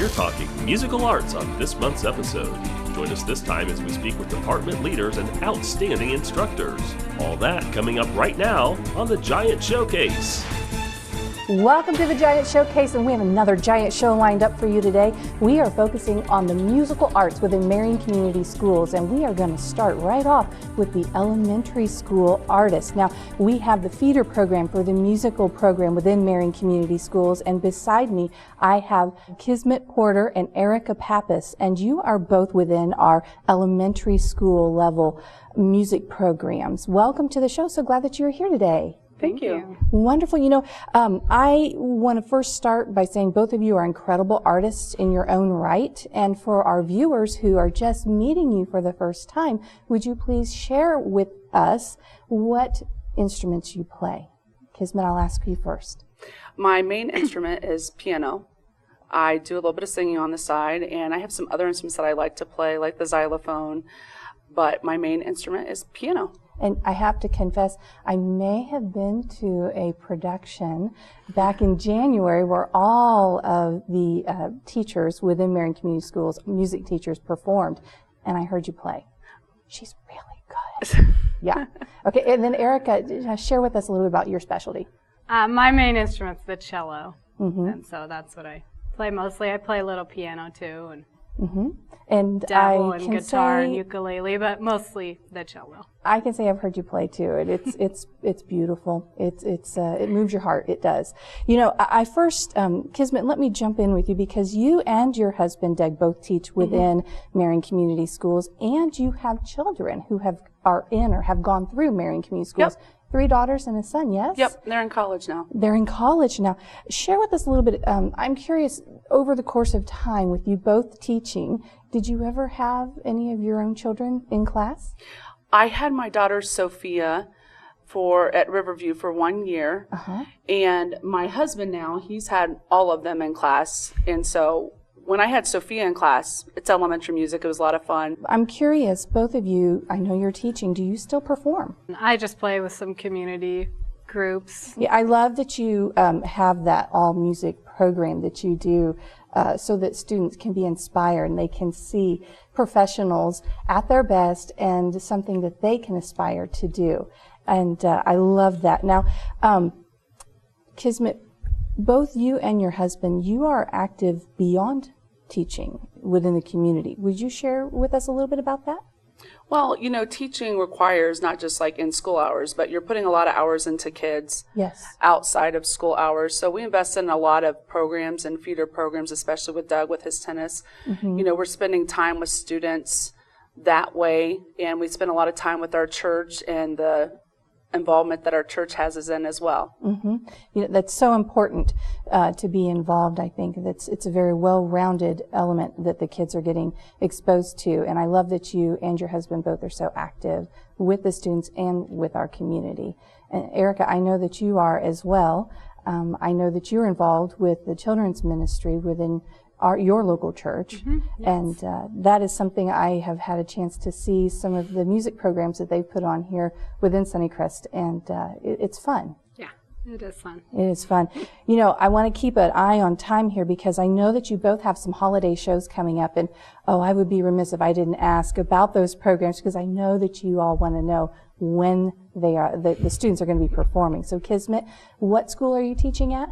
We're talking musical arts on this month's episode. Join us this time as we speak with department leaders and outstanding instructors. All that coming up right now on the Giant Showcase. Welcome to the Giant Showcase, and we have another giant show lined up for you today. We are focusing on the musical arts within Marion Community Schools, and we are going to start right off with the elementary school artists. Now, we have the feeder program for the musical program within Marion Community Schools, and beside me, I have Kismet Porter and Erica Pappas, and you are both within our elementary school level music programs. Welcome to the show. So glad that you're here today. Thank you. Wonderful. I want to first start by saying both of you are incredible artists in your own right. And for our viewers who are just meeting you for the first time, would you please share with us what instruments you play? Kismet, I'll ask you first. My main instrument is piano. I do a little bit of singing on the side, and I have some other instruments that I like to play, like the xylophone, but my main instrument is piano. And I have to confess, I may have been to a production back in January where all of the teachers within Marion Community Schools, music teachers, performed, and I heard you play. She's really good. Yeah. Okay, and then Erica, share with us a little bit about your specialty. My main instrument's the cello, Mm-hmm. and so that's what I play mostly. I play a little piano too, and Mm-hmm. And dabble I in can guitar say, and ukulele, but mostly the cello. I can say I've heard you play too. It's beautiful. It moves your heart. It does. I first, Kismet, let me jump in with you because you and your husband Doug both teach within Marion Community Schools, and you have children who are in or have gone through Marion Community Schools. Yep. 3 daughters and a son. Yes. Yep, they're in college now. They're in college now. Share with us a little bit. I'm curious, over the course of time with you both teaching, did you ever have any of your own children in class? I had my daughter Sophia at Riverview for 1 year, and my husband now, he's had all of them in class, and so when I had Sophia in class, it's elementary music. It was a lot of fun. I'm curious, both of you, I know you're teaching. Do you still perform? I just play with some community groups. Yeah, I love that you have that all music program that you do so that students can be inspired and they can see professionals at their best and something that they can aspire to do. And I love that. Now, Kismet, both you and your husband, you are active beyond teaching within the community. Would you share with us a little bit about that? Well, teaching requires not just like in school hours, but you're putting a lot of hours into kids outside of school hours. So we invest in a lot of programs and feeder programs, especially with Doug with his tennis. We're spending time with students that way, and we spend a lot of time with our church and the involvement that our church has is in as well. That's so important to be involved. I think it's a very well-rounded element that the kids are getting exposed to, and I love that you and your husband both are so active with the students and with our community. And Erica, I know that you are as well. I know that you're involved with the children's ministry within your local church, and that is something I have had a chance to see some of the music programs that they've put on here within Sunnycrest, and it's fun. Yeah, it is fun. It is fun. I want to keep an eye on time here because I know that you both have some holiday shows coming up, and I would be remiss if I didn't ask about those programs because I know that you all want to know when the students are going to be performing. So Kismet, what school are you teaching at?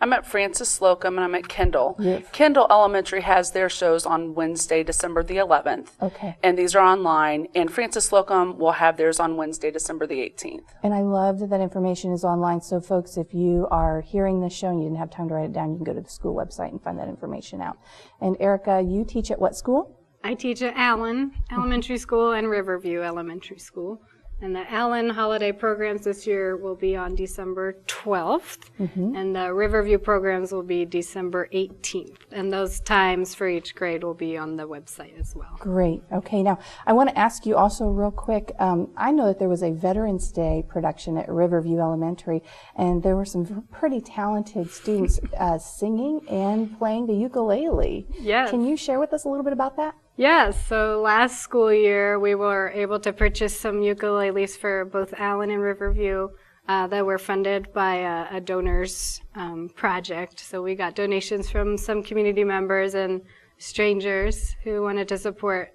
I'm at Francis Slocum and I'm at Kendall. Yes. Kendall Elementary has their shows on Wednesday, December the 11th. Okay. And these are online. And Francis Slocum will have theirs on Wednesday, December the 18th. And I love that information is online. So folks, if you are hearing this show and you didn't have time to write it down, you can go to the school website and find that information out. And Erica, you teach at what school? I teach at Allen Elementary School and Riverview Elementary School. And the Allen holiday programs this year will be on December 12th, and the Riverview programs will be December 18th. And those times for each grade will be on the website as well. Great. Okay, now I want to ask you also real quick, I know that there was a Veterans Day production at Riverview Elementary, and there were some pretty talented students singing and playing the ukulele. Yes. Can you share with us a little bit about that? Yes, so last school year we were able to purchase some ukuleles for both Allen and Riverview that were funded by a donors project. So we got donations from some community members and strangers who wanted to support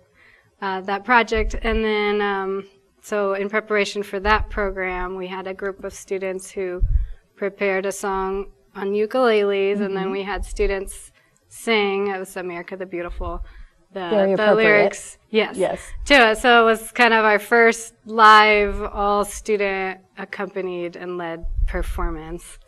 that project. And then, so in preparation for that program, we had a group of students who prepared a song on ukuleles, and then we had students sing. It was America the Beautiful. The lyrics, yes, to it. So it was kind of our first live, all student accompanied and led performance,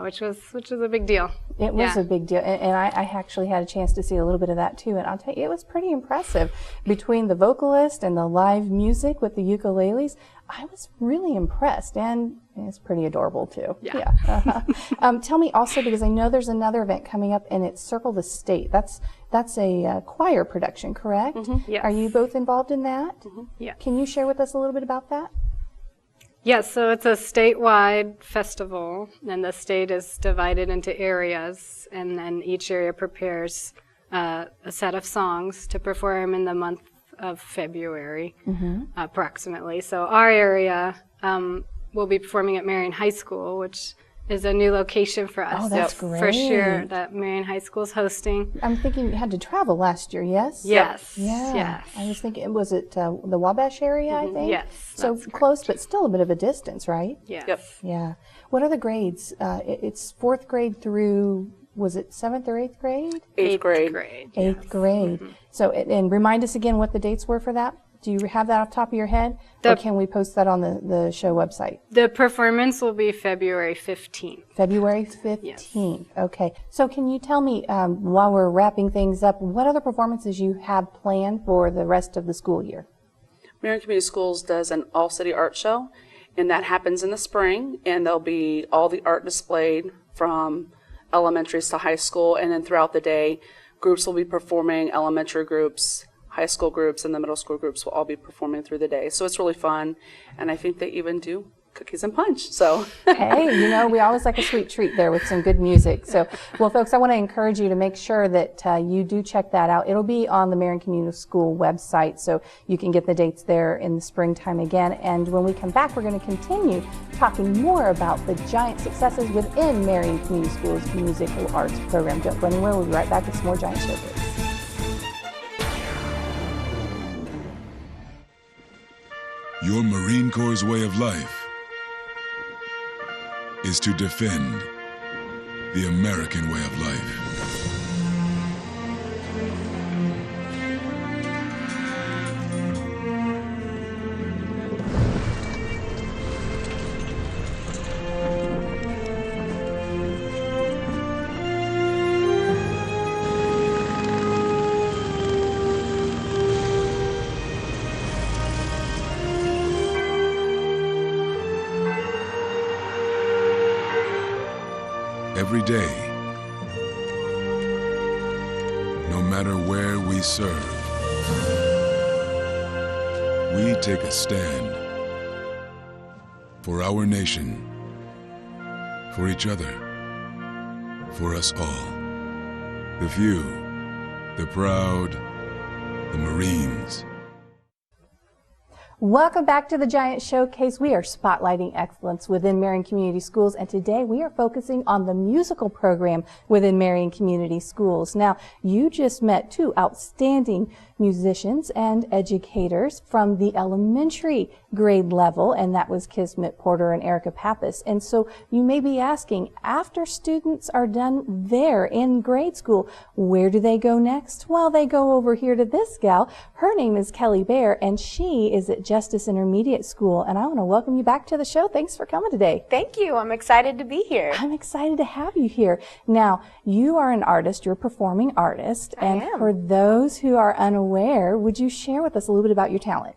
which was a big deal. It was a big deal, and I actually had a chance to see a little bit of that too. And I'll tell you, it was pretty impressive between the vocalist and the live music with the ukuleles. I was really impressed, and it's pretty adorable too. Yeah. Tell me also, because I know there's another event coming up, and it's Circle the State. That's a choir production, correct? Yes. Are you both involved in that? Yeah. Can you share with us a little bit about that? Yes, so it's a statewide festival, and the state is divided into areas, and then each area prepares a set of songs to perform in the month of February, approximately. So our area will be performing at Marion High School, which is a new location for us. Oh, that's great. First year that Marion High School is hosting. I'm thinking you had to travel last year, yes? Yes. Yeah. Yes. I was thinking, was it the Wabash area, I think? Yes. So close, but still a bit of a distance, right? Yes. Yep. Yeah. What are the grades? It's fourth grade through, was it seventh or eighth grade? Eighth grade. Eighth grade. So, and remind us again what the dates were for that. Do you have that off the top of your head? Or can we post that on the show website? The performance will be February 15th. February 15th. Yes. Okay. So can you tell me, while we're wrapping things up, what other performances you have planned for the rest of the school year? Marion Community Schools does an all-city art show, and that happens in the spring, and there'll be all the art displayed from elementaries to high school, and then throughout the day, groups will be performing, elementary groups, high school groups, and the middle school groups will all be performing through the day. So it's really fun, and I think they even do cookies and punch. So hey, we always like a sweet treat there with some good music. So, well, folks, I want to encourage you to make sure that you do check that out. It'll be on the Marion Community School website, so you can get the dates there in the springtime again. And when we come back, we're going to continue talking more about the giant successes within Marion Community Schools musical arts program. Don't go anywhere. We'll be right back with some more Giant Showcase. Your Marine Corps' way of life is to defend the American way of life. Every day, no matter where we serve, we take a stand for our nation, for each other, for us all. The few, the proud, the Marines. Welcome back to the Giant Showcase. We are spotlighting excellence within Marion Community Schools, and today we are focusing on the musical program within Marion Community Schools. Now, you just met two outstanding musicians and educators from the elementary grade level, and that was Kismet Porter and Erica Pappas. And so you may be asking, after students are done there in grade school, where do they go next? Well, they go over here to this gal. Her name is Kelly Bear, and she is at Justice Intermediate School. And I want to welcome you back to the show. Thanks for coming today. Thank you. I'm excited to be here. I'm excited to have you here. Now, you are an artist. You're a performing artist. I am. For those who are unaware, would you share with us a little bit about your talent?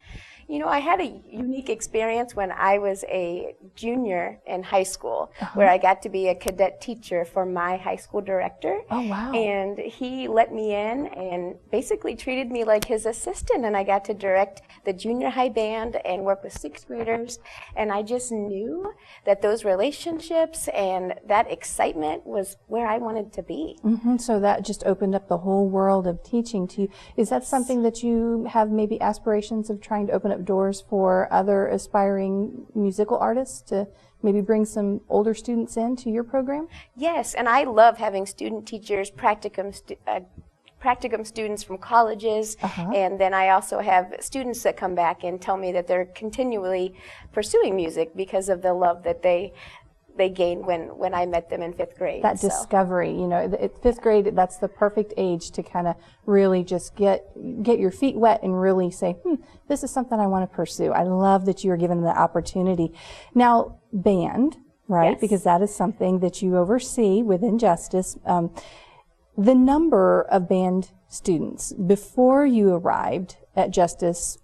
You know, I had a unique experience when I was a junior in high school, where I got to be a cadet teacher for my high school director. Oh, wow. And he let me in and basically treated me like his assistant, and I got to direct the junior high band and work with sixth graders. And I just knew that those relationships and that excitement was where I wanted to be. So that just opened up the whole world of teaching to you. Is that something that you have maybe aspirations of trying to open up up doors for other aspiring musical artists to maybe bring some older students into your program? Yes, and I love having student teachers, practicum students from colleges, and then I also have students that come back and tell me that they're continually pursuing music because of the love that they gained when I met them in 5th grade. That discovery, you know, 5th grade, that's the perfect age to kind of really just get your feet wet and really say, this is something I want to pursue. I love that you are given the opportunity. Now, band, right? Yes. Because that is something that you oversee within Justice. The number of band students before you arrived at Justice,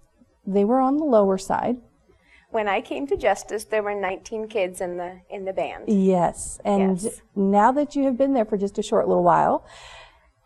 they were on the lower side. When I came to Justice, there were 19 kids in the band. Yes, and now that you have been there for just a short little while,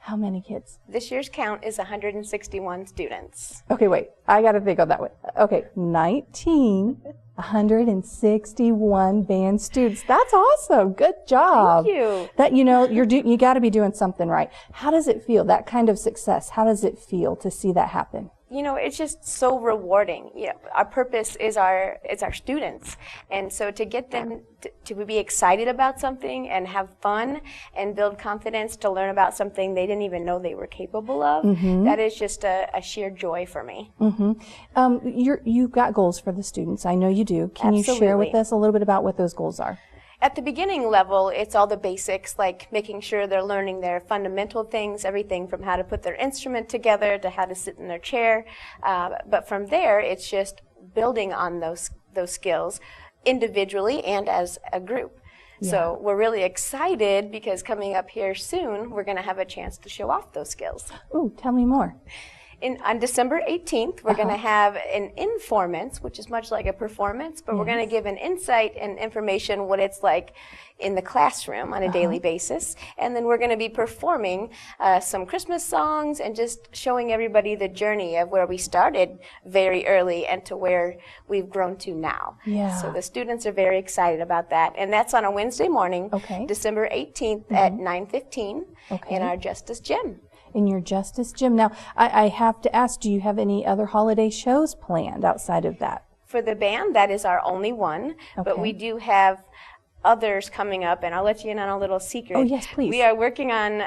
how many kids? This year's count is 161 students. Okay, wait, I got to think on that one. Okay, 161 band students. That's awesome. Good job. Thank you. That, you know, you got to be doing something right. How does it feel, that kind of success? How does it feel to see that happen? You know, it's just so rewarding. You know, our purpose is our students, and so to get them to be excited about something and have fun and build confidence to learn about something they didn't even know they were capable of, that is just a sheer joy for me. You've got goals for the students. I know you do. Can you share with us a little bit about what those goals are? At the beginning level, it's all the basics, like making sure they're learning their fundamental things, everything from how to put their instrument together to how to sit in their chair. But from there, it's just building on those skills individually and as a group. Yeah. So we're really excited because coming up here soon, we're going to have a chance to show off those skills. Ooh, tell me more. On December 18th, we're going to have an informance, which is much like a performance, but we're going to give an insight and information what it's like in the classroom on a daily basis. And then we're going to be performing some Christmas songs and just showing everybody the journey of where we started very early and to where we've grown to now. Yeah. So the students are very excited about that. And that's on a Wednesday morning, December 18th at 9:15 in our Justice Gym. In your Justice Gym. Now, I have to ask, do you have any other holiday shows planned outside of that? For the band, that is our only one, but we do have others coming up, and I'll let you in on a little secret. Oh, yes, please. We are working on,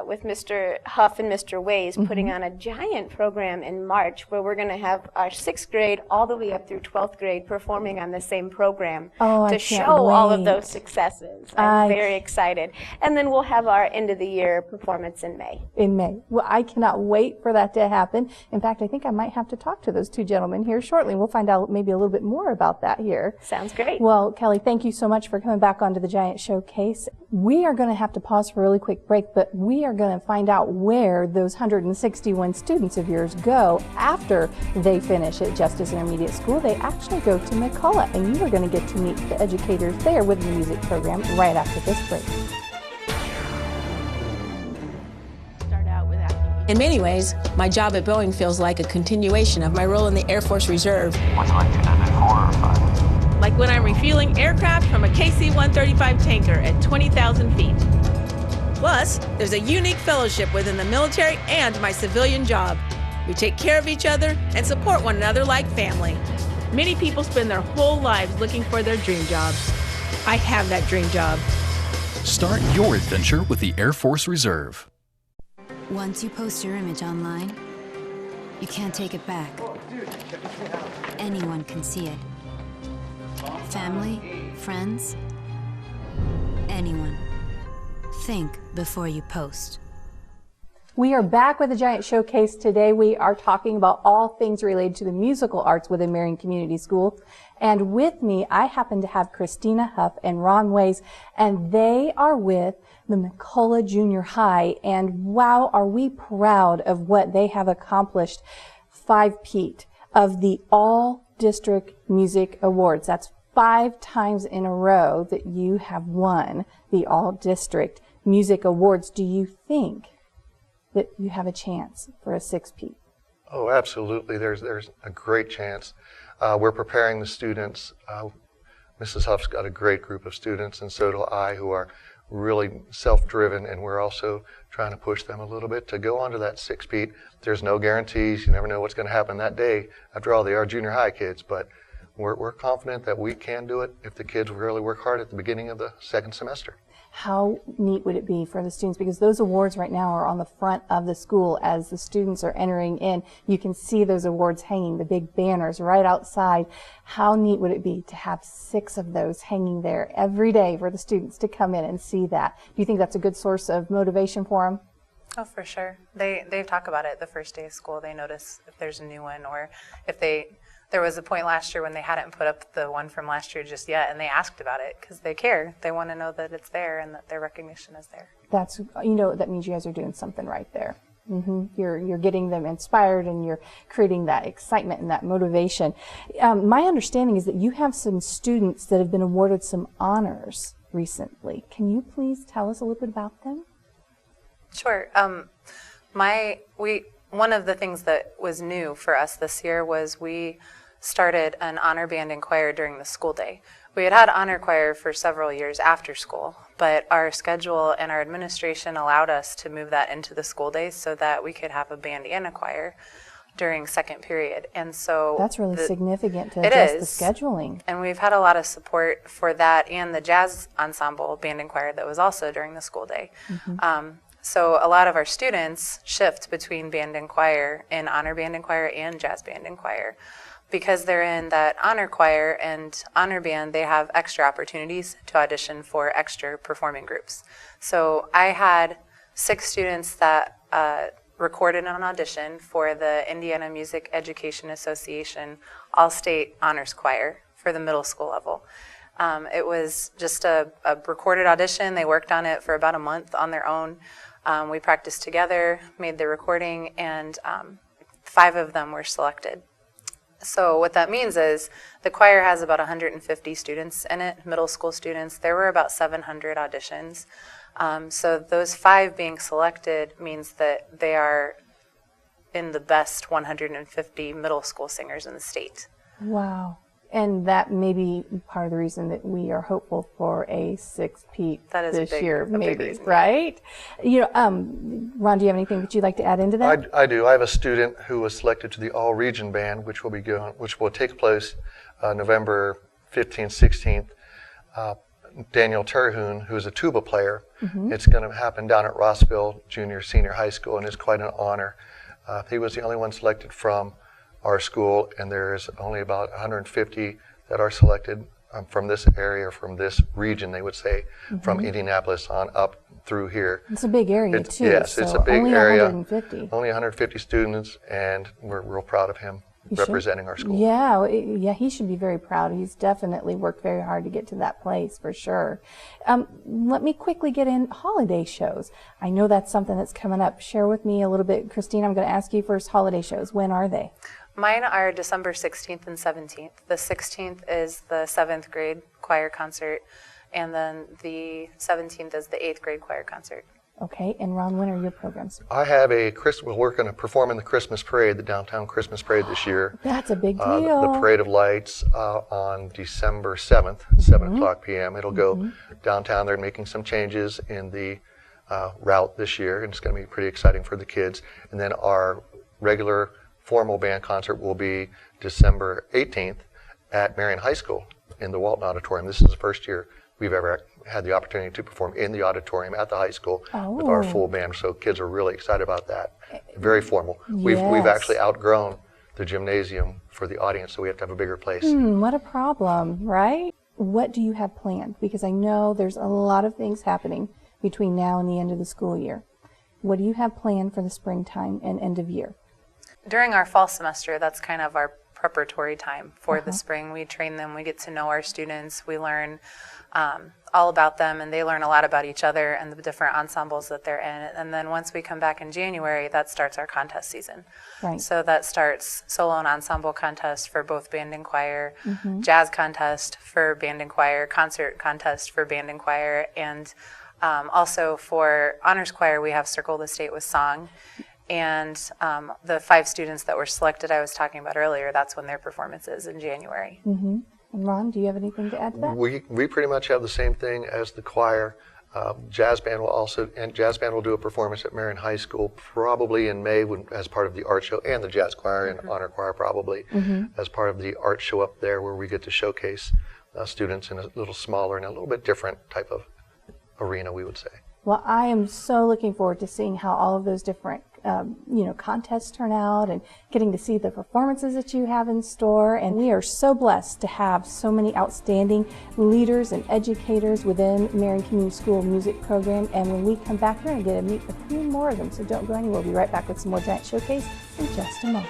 with Mr. Huff and Mr. Ways, putting on a giant program in March where we're going to have our 6th grade all the way up through 12th grade performing on the same program to show all of those successes. I'm very excited. And then we'll have our end of the year performance in May. In May. Well, I cannot wait for that to happen. In fact, I think I might have to talk to those two gentlemen here shortly. We'll find out maybe a little bit more about that here. Sounds great. Well, Kelly, thank you so much for coming back onto the Giant Showcase. We are going to have to pause for a really quick break, but we are going to find out where those 161 students of yours go after they finish at Justice Intermediate School. They actually go to McCullough, and you are going to get to meet the educators there with the music program right after this break. In many ways, my job at Boeing feels like a continuation of my role in the Air Force Reserve. Would you like to know 4 or 5? Like when I'm refueling aircraft from a KC-135 tanker at 20,000 feet. Plus, there's a unique fellowship within the military and my civilian job. We take care of each other and support one another like family. Many people spend their whole lives looking for their dream jobs. I have that dream job. Start your adventure with the Air Force Reserve. Once you post your image online, you can't take it back. Anyone can see it. Family, friends, anyone. Think before you post. We are back with the Giant Showcase. Today we are talking about all things related to the musical arts within Marion Community Schools. And with me, I happen to have Christina Huff and Ron Ways, and they are with the McCullough Junior High. And wow, are we proud of what they have accomplished. 5-peat of the All-District Music Awards. That's 5 times in a row that you have won the All-District Music Awards. Do you think that you have a chance for a 6-peat? Oh, absolutely. There's a great chance. We're preparing the students. Mrs. Huff's got a great group of students, and so do I, who are really self-driven, and we're also trying to push them a little bit to go onto that 6-peat. There's no guarantees. You never know what's going to happen that day. After all, they are junior high kids, but we're confident that we can do it if the kids really work hard at the beginning of the second semester. How neat would it be for the students, because those awards right now are on the front of the school as the students are entering in. You can see those awards hanging, the big banners right outside. How neat would it be to have 6 of those hanging there every day for the students to come in and see that? Do you think that's a good source of motivation for them? Oh, for sure. They talk about it the first day of school. They notice if there's a new one, or if there was a point last year when they hadn't put up the one from last year just yet, and they asked about it because they care. They want to know that it's there and that their recognition is there. That's, that means you guys are doing something right there. You're getting them inspired, and you're creating that excitement and that motivation. My understanding is that you have some students that have been awarded some honors recently. Can you please tell us a little bit about them? Sure. One of the things that was new for us this year was we started an honor band and choir during the school day. We had honor choir for several years after school, but our schedule and our administration allowed us to move that into the school days so that we could have a band and a choir during second period. And so that's really significant to adjust the scheduling. And we've had a lot of support for that and the jazz ensemble band and choir that was also during the school day. So a lot of our students shift between band and choir, in honor band and choir and jazz band and choir. Because they're in that honor choir and honor band, they have extra opportunities to audition for extra performing groups. So I had 6 students that recorded an audition for the Indiana Music Education Association All-State Honors Choir for the middle school level. It was just a recorded audition. They worked on it for about a month on their own. We practiced together, made the recording, and 5 of them were selected. So what that means is the choir has about 150 students in it, middle school students. There were about 700 auditions. So those 5 being selected means that they are in the best 150 middle school singers in the state. Wow. And that may be part of the reason that we are hopeful for a 6-peat this year, maybe, right? Ron, do you have anything that you'd like to add into that? I do. I have a student who was selected to the All-Region Band, which will take place November 15th, 16th. Daniel Terhune, who is a tuba player. It's going to happen down at Rossville Senior High School, and it's quite an honor. He was the only one selected from our school, and there's only about 150 that are selected from this area, from this region, they would say, from Indianapolis on up through here. It's a big area, too. Yes, so it's a big only area. 150. Only 150 students, and we're real proud of him representing our school. Yeah, he should be very proud. He's definitely worked very hard to get to that place, for sure. Let me quickly get in holiday shows. I know that's something that's coming up. Share with me a little bit. Christine, I'm going to ask you first, holiday shows. When are they? Mine are December 16th and 17th. The 16th is the 7th grade choir concert, and then the 17th is the 8th grade choir concert. Okay, and Ron, when are your programs? I have we're going to perform in the Christmas parade, the downtown Christmas parade this year. That's a big deal. The Parade of Lights on December 7th, 7 o'clock p.m. It'll go downtown. They're making some changes in the route this year, and it's going to be pretty exciting for the kids. And then our regular formal band concert will be December 18th at Marion High School in the Walton Auditorium. This is the first year we've ever had the opportunity to perform in the auditorium at the high school with our full band, so kids are really excited about that. Very formal. We've actually outgrown the gymnasium for the audience, so we have to have a bigger place. What a problem, right? What do you have planned? Because I know there's a lot of things happening between now and the end of the school year. What do you have planned for the springtime and end of year? During our fall semester, that's kind of our preparatory time for the spring. We train them, we get to know our students, we learn all about them, and they learn a lot about each other and the different ensembles that they're in. And then once we come back in January, that starts our contest season. Right. So that starts solo and ensemble contest for both band and choir, jazz contest for band and choir, concert contest for band and choir, and also for honors choir, we have Circle the State with Song. And the 5 students that were selected I was talking about earlier, that's when their performance is in January. And Ron, do you have anything to add to that? We pretty much have the same thing as the choir. Jazz band will do a performance at Marion High School probably in May as part of the art show, and the jazz choir and honor choir probably as part of the art show up there, where we get to showcase students in a little smaller and a little bit different type of arena, we would say. Well, I am so looking forward to seeing how all of those different contests turn out and getting to see the performances that you have in store. And we are so blessed to have so many outstanding leaders and educators within Marion Community School music program. And when we come back, we're going to get to meet a few more of them. So don't go anywhere. We'll be right back with some more Giant Showcase in just a moment.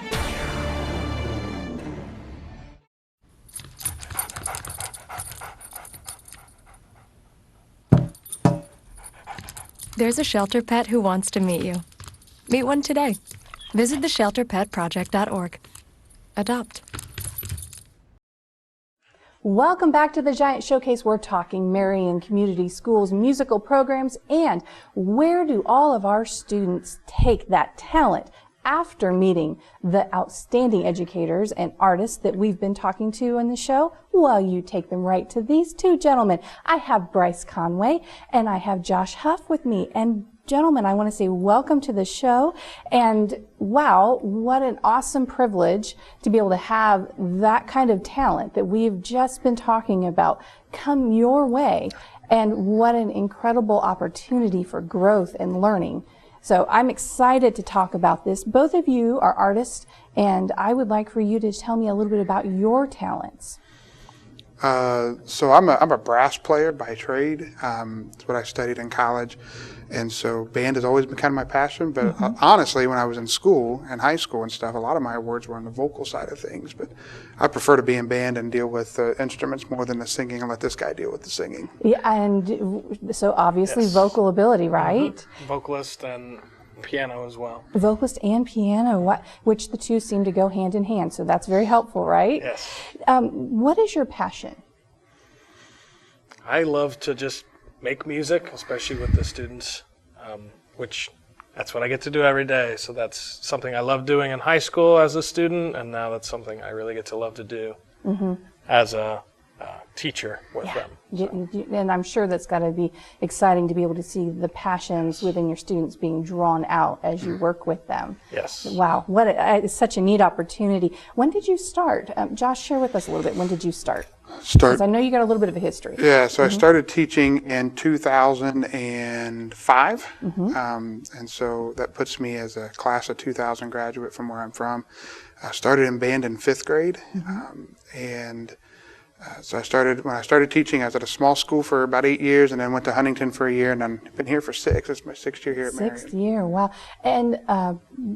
There's a shelter pet who wants to meet you. Meet one today. Visit theshelterpetproject.org. Adopt. Welcome back to the Giant Showcase. We're talking Marion Community Schools musical programs and where do all of our students take that talent after meeting the outstanding educators and artists that we've been talking to on the show? Well, you take them right to these two gentlemen. I have Bryce Conway and I have Josh Huff with me. And gentlemen, I want to say welcome to the show. And wow, what an awesome privilege to be able to have that kind of talent that we've just been talking about come your way. And what an incredible opportunity for growth and learning. So I'm excited to talk about this. Both of you are artists, and I would like for you to tell me a little bit about your talents. So I'm a brass player by trade. That's what I studied in college. And so band has always been kind of my passion. But honestly, when I was in school, in high school and stuff, a lot of my awards were on the vocal side of things. But I prefer to be in band and deal with instruments more than the singing and let this guy deal with the singing. Yeah, and so obviously vocal ability, right? Vocalist and piano as well. Vocalist and piano, which the two seem to go hand in hand. So that's very helpful, right? Yes. What is your passion? I love to just make music, especially with the students, which that's what I get to do every day. So that's something I love doing in high school as a student, and now that's something I really get to love to do as a teacher with them. So. And I'm sure that's got to be exciting to be able to see the passions within your students being drawn out as you work with them. Yes. Wow, it's such a neat opportunity. When did you start? Josh, share with us a little bit. When did you start? Because I know you got a little bit of a history. Yeah, so I started teaching in 2005, and so that puts me as a class of 2000 graduate from where I'm from. I started in band in 5th grade, so when I started teaching, I was at a small school for about 8 years, and then went to Huntington for a year, and then been here for 6. It's my 6th year here at Marion. 6th year, wow. And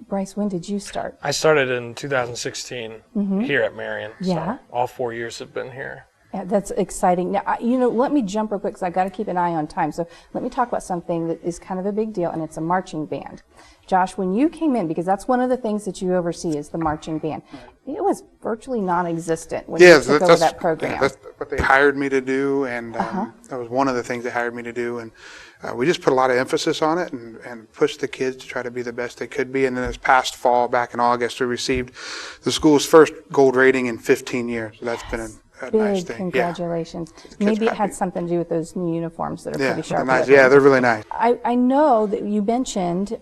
Bryce, when did you start? I started in 2016 here at Marion. Yeah. So all 4 years have been here. Yeah, that's exciting. Now, let me jump real quick because I've got to keep an eye on time. So let me talk about something that is kind of a big deal, and it's a marching band. Josh, when you came in, because that's one of the things that you oversee is the marching band, it was virtually non-existent when you took over that program. Yeah, that's what they hired me to do, and that was one of the things they hired me to do. And we just put a lot of emphasis on it and pushed the kids to try to be the best they could be. And then this past fall, back in August, we received the school's first gold rating in 15 years. So that's been a nice thing. Congratulations. Yeah. Maybe it had something to do with those new uniforms that are pretty sharp. Nice. Yeah, they're really nice. I know that you mentioned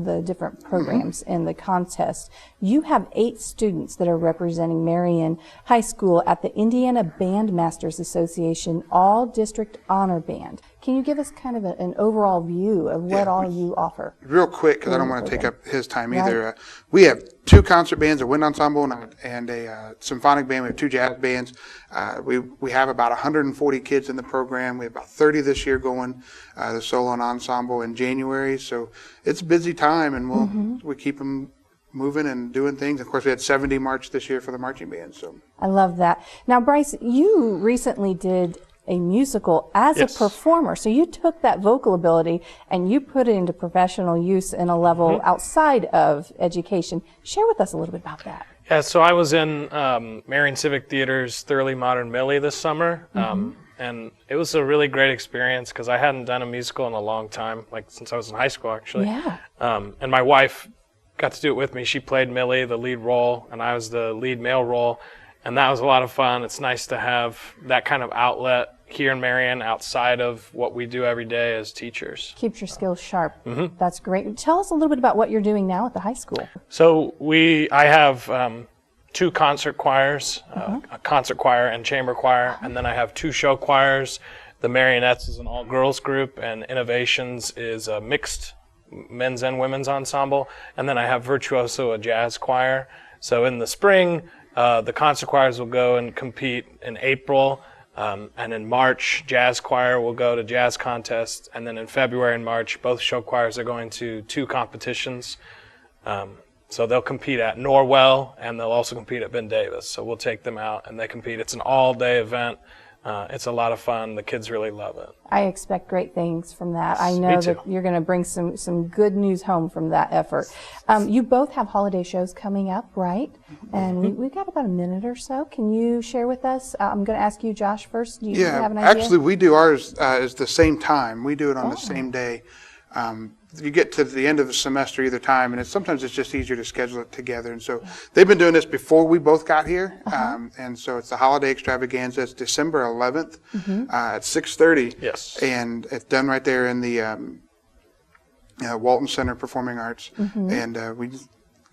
the different programs in the contest. You have 8 students that are representing Marion High School at the Indiana Bandmasters Association All District Honor Band. Can you give us kind of an overall view of what all you offer? Real quick, because I don't want to take up his time either. Right. We have 2 concert bands, a wind ensemble and a symphonic band. We have 2 jazz bands. We have about 140 kids in the program. We have about 30 this year going the solo and ensemble in January. So it's a busy time, and we keep them moving and doing things. Of course, we had 70 march this year for the marching band. So I love that. Now, Bryce, you recently did a musical as a performer. So you took that vocal ability and you put it into professional use in a level outside of education. Share with us a little bit about that. Yeah, so I was in Marion Civic Theater's Thoroughly Modern Millie this summer, and it was a really great experience because I hadn't done a musical in a long time, like since I was in high school actually. Yeah. And my wife got to do it with me. She played Millie, the lead role, and I was the lead male role. And that was a lot of fun. It's nice to have that kind of outlet, here in Marion outside of what we do every day as teachers. Keeps your skills sharp. That's great. Tell us a little bit about what you're doing now at the high school. So I have 2 concert choirs, a concert choir and chamber choir, and then I have 2 show choirs. The Marionettes is an all-girls group, and Innovations is a mixed men's and women's ensemble. And then I have Virtuoso, a jazz choir. So in the spring, the concert choirs will go and compete in April. And in March, jazz choir will go to jazz contests. And then in February and March, both show choirs are going to 2 competitions. So they'll compete at Norwell, and they'll also compete at Ben Davis. So we'll take them out, and they compete. It's an all-day event. It's a lot of fun. The kids really love it. I expect great things from that. I know that you're going to bring some good news home from that effort. You both have holiday shows coming up, right? And we've got about a minute or so. Can you share with us? I'm going to ask you, Josh, first. Do you have an idea? Actually, we do ours at the same time. We do it on the same day. You get to the end of the semester either time, and sometimes it's just easier to schedule it together. And so they've been doing this before we both got here, and so it's the holiday extravaganza. It's December 11th at 6:30. Yes, and it's done right there in the Walton Center Performing Arts, and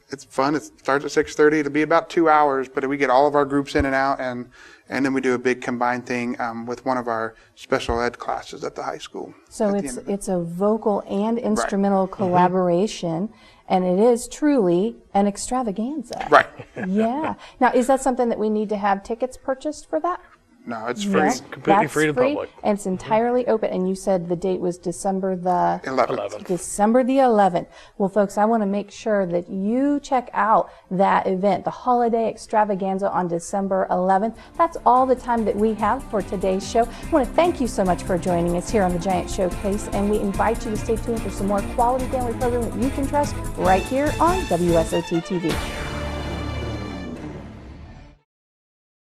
it's fun. It starts at 6:30. It'll be about 2 hours, but we get all of our groups in and out, and then we do a big combined thing with one of our special ed classes at the high school. So it's a vocal and instrumental collaboration, and it is truly an extravaganza. Right. Yeah. Now, is that something that we need to have tickets purchased for that? No, it's free. It's completely free to the public. And it's entirely open. And you said the date was December the 11th. December the 11th. Well, folks, I want to make sure that you check out that event, the holiday extravaganza on December 11th. That's all the time that we have for today's show. I want to thank you so much for joining us here on the Giant Showcase, and we invite you to stay tuned for some more quality family programming that you can trust right here on WSOT TV.